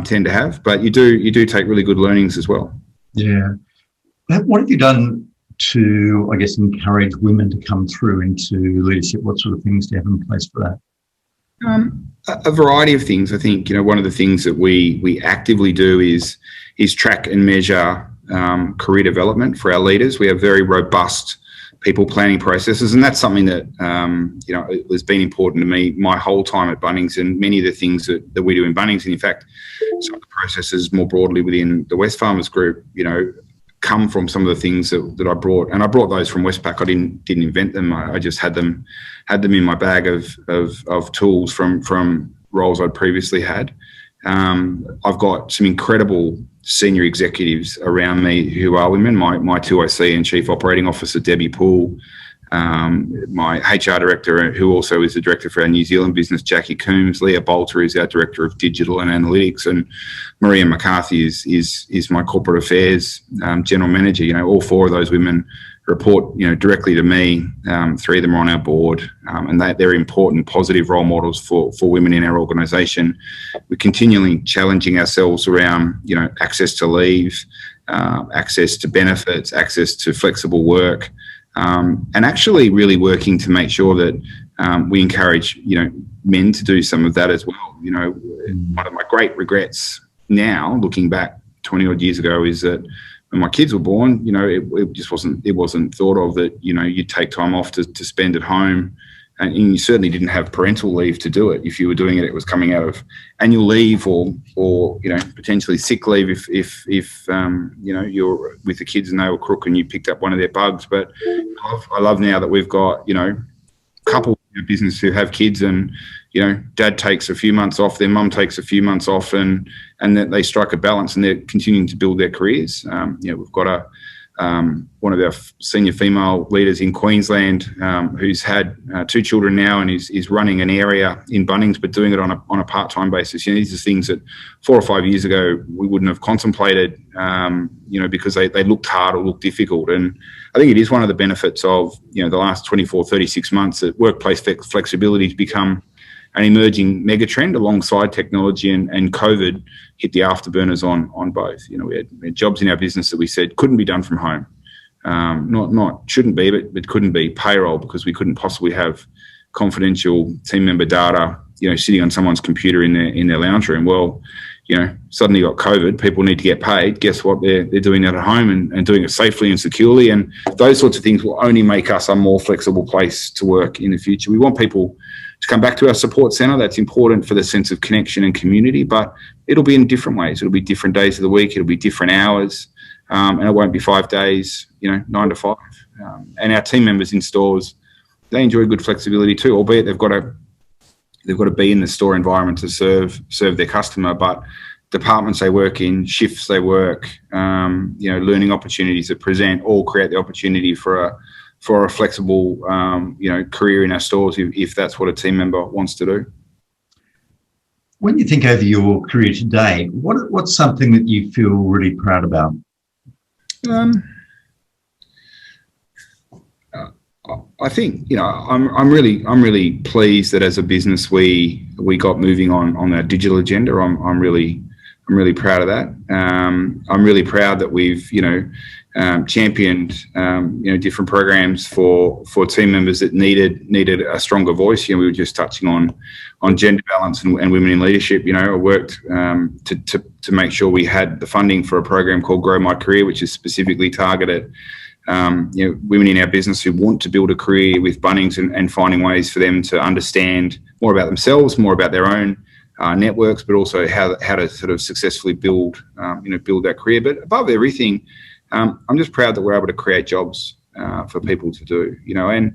tend to have. But you do take really good learnings as well. Yeah. What have you done to, I guess, encourage women to come through into leadership? What sort of things do you have in place for that? A variety of things. I think, one of the things that we actively do is track and measure career development for our leaders. We have very robust people planning processes, and that's something that it has been important to me my whole time at Bunnings, and many of the things that we do in Bunnings, and in fact some of the processes more broadly within the Wesfarmers Group, come from some of the things that I brought, and I brought those from Westpac. I didn't invent them. I just had them in my bag of tools from roles I'd previously had. I've got some incredible senior executives around me who are women. My 2IC and Chief Operating Officer, Debbie Poole, my HR Director, who also is the Director for our New Zealand business, Jackie Coombs, Leah Bolter is our Director of Digital and Analytics, and Maria McCarthy is my Corporate Affairs General Manager. All four of those women report directly to me. Three of them are on our board, and they're important positive role models for women in our organisation. We're continually challenging ourselves around access to leave, access to benefits, access to flexible work, and actually really working to make sure that we encourage men to do some of that as well. One of my great regrets now, looking back 20 odd years ago, is that when my kids were born, it just wasn't thought of that, you'd take time off to spend at home, and you certainly didn't have parental leave to do it. If you were doing it, it was coming out of annual leave or potentially sick leave if you're with the kids and they were crook and you picked up one of their bugs. But I love now that we've got, couple in business who have kids, and dad takes a few months off, their mum takes a few months off, and that they strike a balance and they're continuing to build their careers. We've got one of our senior female leaders in Queensland who's had 2 children now and is running an area in Bunnings, but doing it on a part-time basis. These are things that 4 or 5 years ago we wouldn't have contemplated, because they looked hard or looked difficult. And I think it is one of the benefits of the last 24, 36 months that workplace flexibility has become an emerging mega trend alongside technology, and COVID hit the afterburners on both. We had jobs in our business that we said couldn't be done from home. Not shouldn't be, but couldn't be payroll because we couldn't possibly have confidential team member data, sitting on someone's computer in their lounge room. Well, suddenly you got COVID, people need to get paid. Guess what? They're doing that at home and doing it safely and securely. And those sorts of things will only make us a more flexible place to work in the future. We want people to come back to our support centre. That's important for the sense of connection and community, but it'll be in different ways. It'll be different days of the week. It'll be different hours, and it won't be 5 days, 9 to 5. And our team members in stores, they enjoy good flexibility too, albeit they've got to be in the store environment to serve their customer. But departments they work in, shifts they work, learning opportunities that present, all create the opportunity for a flexible, career in our stores if that's what a team member wants to do. When you think over your career today, what's something that you feel really proud about? I think I'm really pleased that as a business we got moving on our digital agenda. I'm really proud of that. I'm really proud that we've championed different programs for team members that needed a stronger voice. We were just touching on gender balance and women in leadership. I worked to make sure we had the funding for a program called Grow My Career, which is specifically targeted women in our business who want to build a career with Bunnings and finding ways for them to understand more about themselves, more about their own networks, but also how to sort of successfully build that career. But above everything, I'm just proud that we're able to create jobs for people to do, and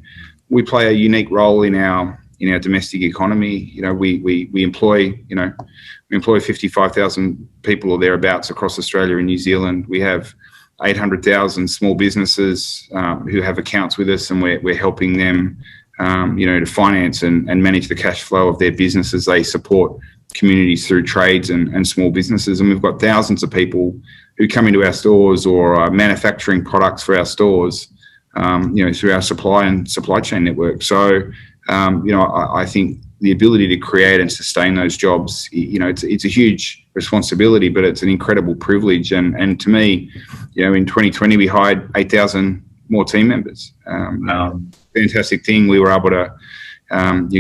we play a unique role in our domestic economy. We employ 55,000 people or thereabouts across Australia and New Zealand. We have 800,000 small businesses who have accounts with us, and we're helping them, to finance and manage the cash flow of their business as they support communities through trades and small businesses. And we've got thousands of people who come into our stores or are manufacturing products for our stores, through our supply chain network. So, I think the ability to create and sustain those jobs, it's a huge responsibility, but it's an incredible privilege. And to me, in 2020, we hired 8,000 more team members. Fantastic thing. We were able to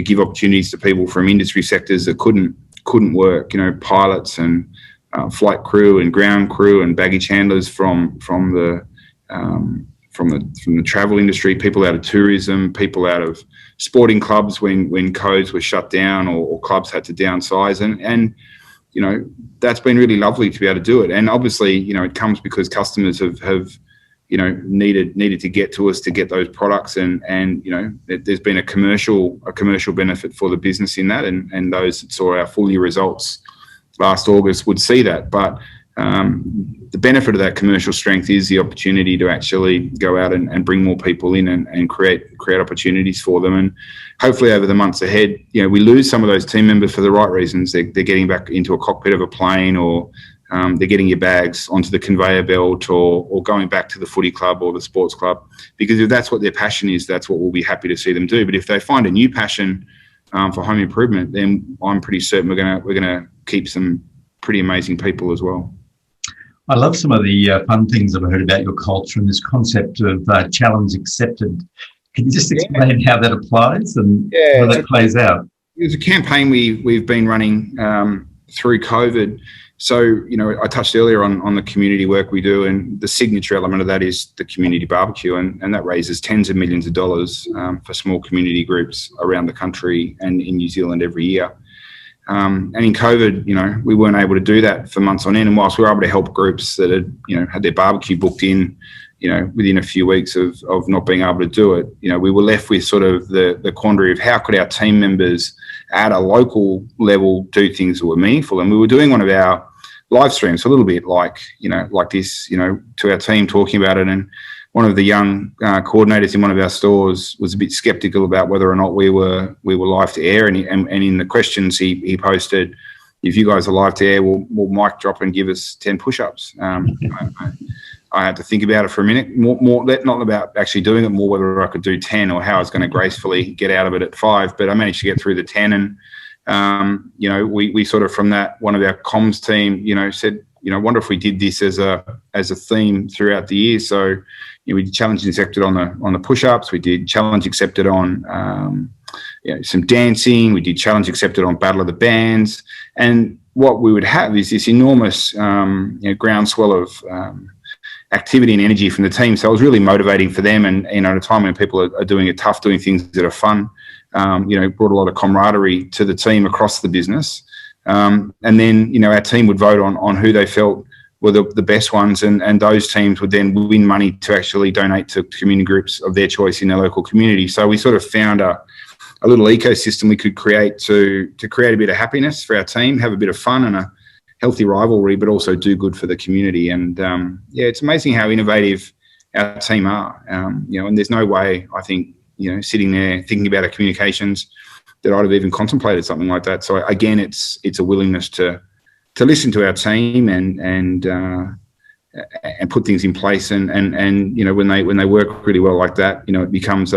give opportunities to people from industry sectors that couldn't work. Pilots and flight crew and ground crew and baggage handlers from the travel industry, people out of tourism, people out of sporting clubs when codes were shut down or clubs had to downsize. And that's been really lovely to be able to do it. And obviously, it comes because customers have needed to get to us to get those products. And there's been a commercial benefit for the business in that. And those that saw our full year results last August would see that. But the benefit of that commercial strength is the opportunity to actually go out and bring more people in and create opportunities for them. And hopefully over the months ahead, we lose some of those team members for the right reasons. They're getting back into a cockpit of a plane, or they're getting your bags onto the conveyor belt, or going back to the footy club or the sports club, because if that's what their passion is, that's what we'll be happy to see them do. But if they find a new passion for home improvement, then I'm pretty certain we're gonna keep some pretty amazing people as well. I love some of the fun things I've heard about your culture and this concept of challenge accepted. Can you just explain how that applies and how that plays out? It's a campaign we've been running through COVID. So, I touched earlier on the community work we do, and the signature element of that is the community barbecue, and that raises tens of millions of dollars for small community groups around the country and in New Zealand every year. And in COVID, we weren't able to do that for months on end. And whilst we were able to help groups that had their barbecue booked in, within a few weeks of not being able to do it, we were left with sort of the quandary of how could our team members at a local level do things that were meaningful. And we were doing one of our live streams, a little bit like this, to our team, talking about it. And one of the young coordinators in one of our stores was a bit skeptical about whether or not we were live to air. And in the questions he posted, if you guys are live to air, we'll mic drop and give us 10 push-ups. I had to think about it for a minute, more not about actually doing it, more whether I could do 10 or how I was going to gracefully get out of it at 5. But I managed to get through the 10. And, we sort of, from that, one of our comms team, said, I wonder if we did this as a theme throughout the year. So, we did challenge accepted on the push-ups. We did challenge accepted on some dancing. We did challenge accepted on Battle of the Bands. And what we would have is this enormous groundswell of activity and energy from the team. So it was really motivating for them. And at a time when people are doing it tough, doing things that are fun, brought a lot of camaraderie to the team across the business. And then, our team would vote on who they felt were the best ones, and those teams would then win money to actually donate to community groups of their choice in their local community. So we sort of found a little ecosystem we could create to create a bit of happiness for our team, have a bit of fun and a healthy rivalry, but also do good for the community. And it's amazing how innovative our team are. And there's no way, I think, sitting there thinking about our communications, that I'd have even contemplated something like that. So again, it's a willingness to listen to our team and put things in place, and when they work really well like that, it becomes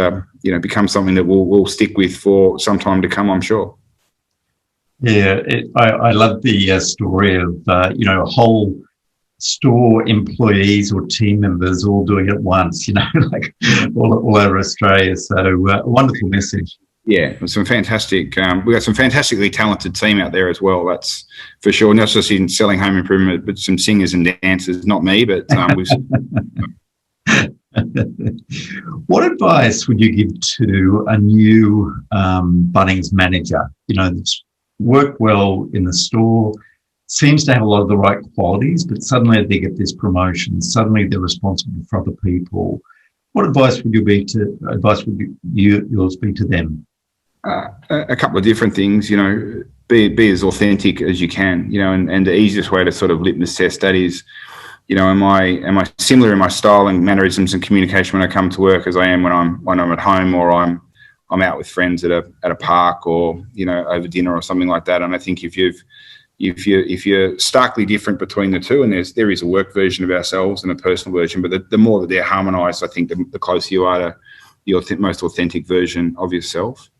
something that we'll stick with for some time to come, I'm sure. Yeah, I love the story of a whole store employees or team members all doing it at once, like all over Australia. So a wonderful message. Yeah, some fantastic. We got some fantastically talented team out there as well. That's for sure. Not just in selling home improvement, but some singers and dancers. Not me, but we've. What advice would you give to a new Bunnings manager? That's worked well in the store, seems to have a lot of the right qualities, but suddenly they get this promotion. Suddenly they're responsible for other people. What advice would yours be to them? A couple of different things. Be as authentic as you can. And the easiest way to sort of litmus test that is, am I similar in my style and mannerisms and communication when I come to work as I am when I'm at home, or I'm out with friends at a park, or over dinner or something like that. And I think if you're starkly different between the two, and there is a work version of ourselves and a personal version, but the more that they're harmonised, I think the closer you are to the most authentic version of yourself.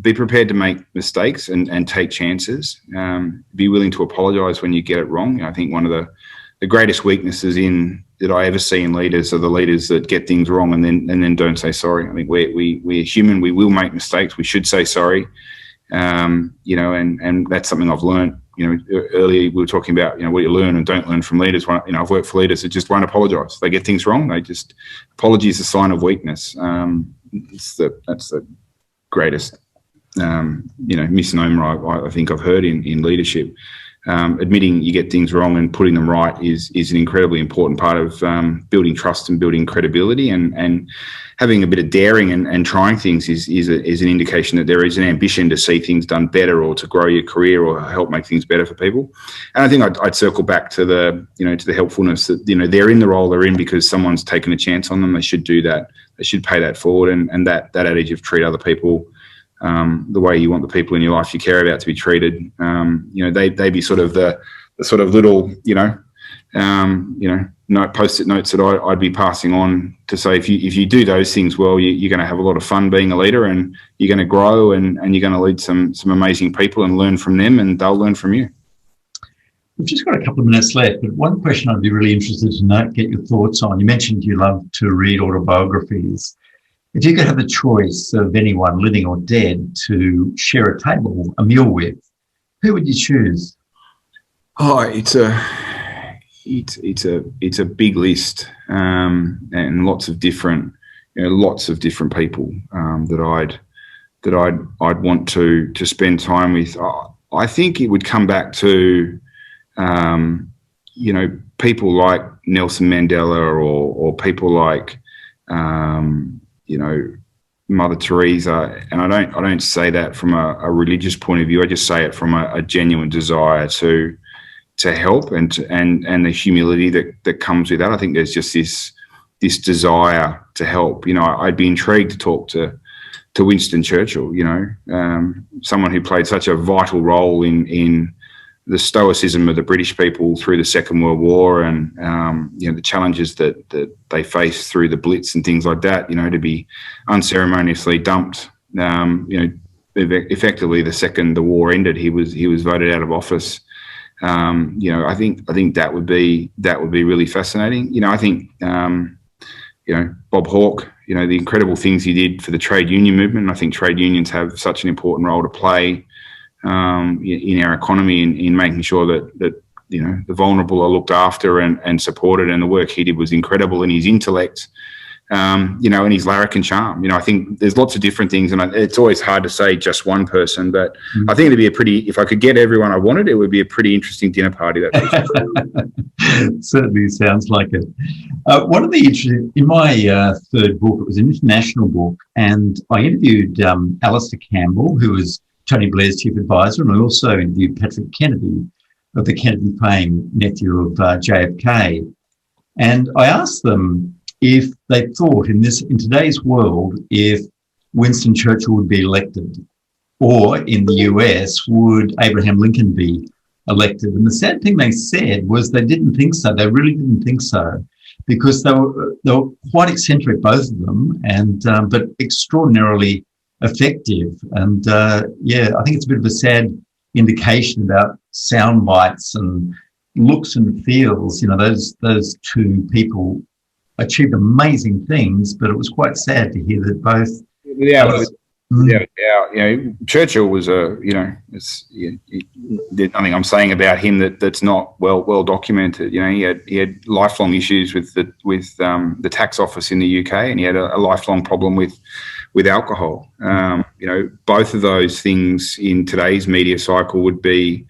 Be prepared to make mistakes and take chances. Be willing to apologise when you get it wrong. I think one of the greatest weaknesses that I ever see in leaders are the leaders that get things wrong and then don't say sorry. I think we're human. We will make mistakes. We should say sorry. And that's something I've learned. Earlier we were talking about what you learn and don't learn from leaders. I've worked for leaders that just won't apologise. They get things wrong. Apology is a sign of weakness. That's the greatest misnomer I think I've heard in leadership. Admitting you get things wrong and putting them right is an incredibly important part of building trust and building credibility, and having a bit of daring and trying things is an indication that there is an ambition to see things done better, or to grow your career, or help make things better for people. And I think I'd circle back to the helpfulness that they're in the role they're in because someone's taken a chance on them. They should do that. They should pay that forward, and that adage of treat other people the way you want the people in your life you care about to be treated. They be sort of the sort of little post-it notes that I'd be passing on to say if you do those things well, you're going to have a lot of fun being a leader, and you're going to grow, and you're going to lead some amazing people and learn from them, and they'll learn from you. We've just got a couple of minutes left, but one question I'd be really interested to get your thoughts on. You mentioned you love to read autobiographies. If you could have the choice of anyone, living or dead, to share a meal with, who would you choose? Oh, it's a big list, and lots of different people that I'd want to spend time with. I think it would come back to people like Nelson Mandela, or people like Mother Teresa. And I don't say that from a religious point of view. I just say it from a genuine desire to help, and the humility that comes with that. I think there's just this desire to help. I'd be intrigued to talk to Winston Churchill, someone who played such a vital role in the stoicism of the British people through the Second World War, and the challenges that they faced through the Blitz and things like that. To be unceremoniously dumped. Effectively, the second the war ended, he was voted out of office. I think that would be really fascinating. I think Bob Hawke, the incredible things he did for the trade union movement. And I think trade unions have such an important role to play in our economy, in making sure that the vulnerable are looked after and supported. And the work he did was incredible, in his intellect, and his larrikin charm. I think there's lots of different things, and it's always hard to say just one person, but I think if I could get everyone I wanted, it would be a pretty interesting dinner party. Certainly sounds like it. One of the interesting, in my third book, it was an international book, and I interviewed Alistair Campbell, who was Tony Blair's chief advisor, and I also interviewed Patrick Kennedy, of the Kennedy fame, nephew of JFK. And I asked them if they thought in today's world, if Winston Churchill would be elected, or in the US, would Abraham Lincoln be elected? And the sad thing they said was they didn't think so. They really didn't think so, because they were quite eccentric, both of them, and but extraordinarily effective. And I think it's a bit of a sad indication about sound bites and looks and feels. Those two people achieved amazing things, but it was quite sad to hear that both. Yeah, Churchill was there's nothing I'm saying about him that's not well documented. He had lifelong issues with the tax office in the UK, and he had a lifelong problem with alcohol. Both of those things in today's media cycle would be,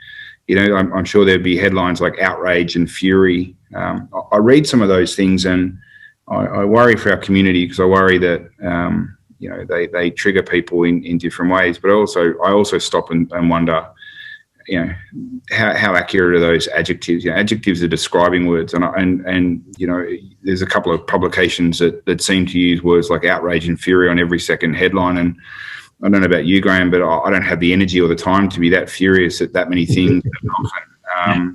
I'm sure there'd be headlines like outrage and fury. I read some of those things, and I worry for our community, because I worry that they trigger people in different ways. But I also stop and wonder, how accurate are those adjectives? Adjectives are describing words, and there's a couple of publications that seem to use words like outrage and fury on every second headline. And I don't know about you, Graham, but I don't have the energy or the time to be that furious at that many things. I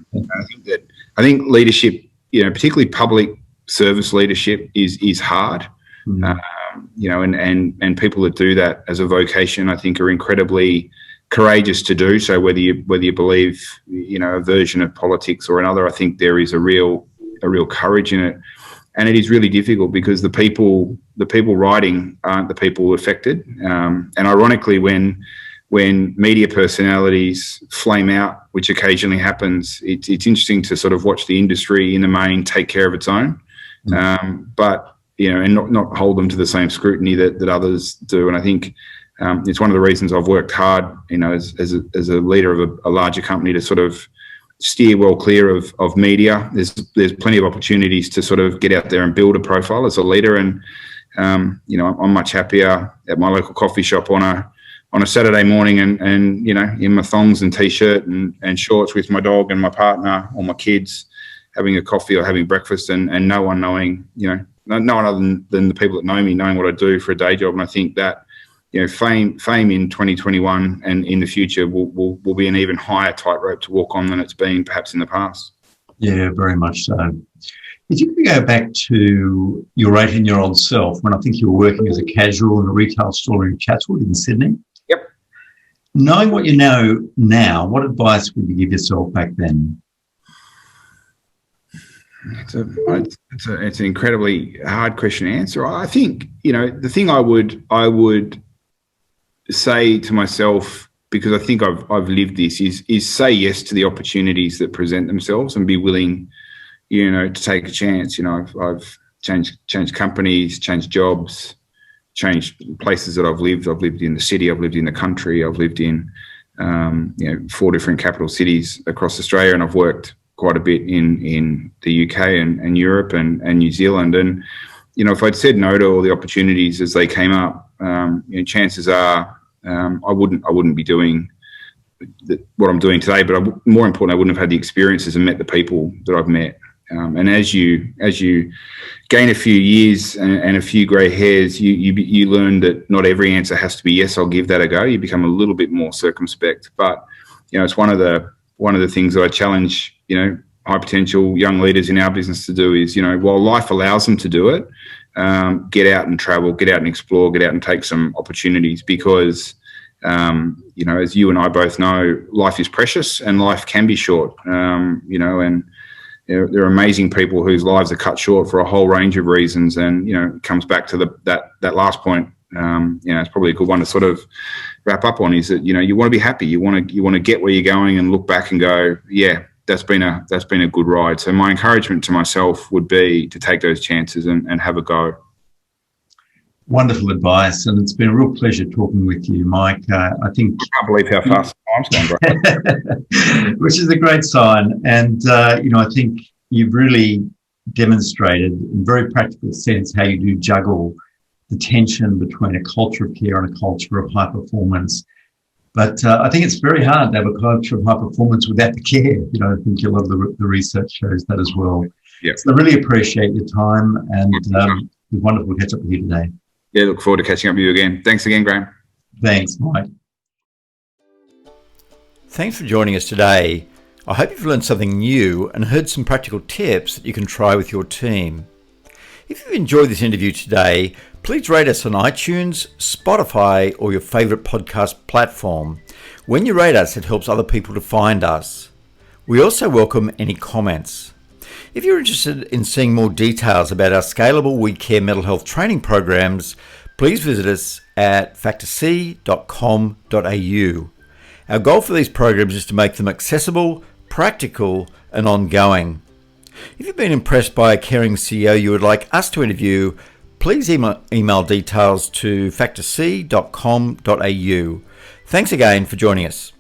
think leadership, particularly public service leadership, is hard. And people that do that as a vocation, I think, are incredibly courageous to do so. Whether you believe, a version of politics or another, I think there is a real courage in it, and it is really difficult because the people writing aren't the people affected. And ironically, when media personalities flame out, which occasionally happens, it's interesting to sort of watch the industry in the main take care of its own, but and not hold them to the same scrutiny that others do. And I think it's one of the reasons I've worked hard, as a leader of a larger company, to sort of steer well clear of media. There's plenty of opportunities to sort of get out there and build a profile as a leader. And I'm much happier at my local coffee shop on a Saturday morning and in my thongs and t-shirt and shorts with my dog and my partner or my kids, having a coffee or having breakfast, and no one knowing, no one other than the people that know me, knowing what I do for a day job. And I think that, fame in 2021 and in the future will be an even higher tightrope to walk on than it's been perhaps in the past. Yeah, very much so. If you could go back to your 18-year-old self, when I think you were working as a casual in a retail store in Chatswood in Sydney. Yep. Knowing what you know now, what advice would you give yourself back then? It's an incredibly hard question to answer. I think, the thing I would say to myself, because I think I've lived this, is say yes to the opportunities that present themselves and be willing, to take a chance. I've changed companies, changed jobs, changed places that I've lived. I've lived in the city, I've lived in the country, I've lived in 4 different capital cities across Australia, and I've worked quite a bit in the UK and Europe and New Zealand. And, if I'd said no to all the opportunities as they came up, chances are I wouldn't be doing what I'm doing today. But more importantly, I wouldn't have had the experiences and met the people that I've met. And as you gain a few years and a few grey hairs, you learn that not every answer has to be yes, I'll give that a go. You become a little bit more circumspect. But it's one of the things that I challenge high potential young leaders in our business to do is, while life allows them to do it, get out and travel, get out and explore, get out and take some opportunities, because as you and I both know, life is precious and life can be short. And there are amazing people whose lives are cut short for a whole range of reasons. And it comes back to that last point. It's probably a good one to sort of wrap up on, is that you want to be happy, you want to get where you're going and look back and go, yeah, that's been a good ride. So my encouragement to myself would be to take those chances and have a go. Wonderful advice, and it's been a real pleasure talking with you, Mike. I think I can't believe how fast time's gone, bro. Which is a great sign. And I think you've really demonstrated in very practical sense how you do juggle the tension between a culture of care and a culture of high performance. But I think it's very hard to have a culture of high performance without the care. I think a lot of the research shows that as well. Yeah. So I really appreciate your time, and it was wonderful to catch up with you today. Yeah, look forward to catching up with you again. Thanks again, Graham. Thanks, Mike. Thanks for joining us today. I hope you've learned something new and heard some practical tips that you can try with your team. If you've enjoyed this interview today, please rate us on iTunes, Spotify, or your favourite podcast platform. When you rate us, it helps other people to find us. We also welcome any comments. If you're interested in seeing more details about our scalable We Care mental health training programs, please visit us at factorc.com.au. Our goal for these programs is to make them accessible, practical, and ongoing. If you've been impressed by a caring CEO you would like us to interview, please email details to factorc.com.au. Thanks again for joining us.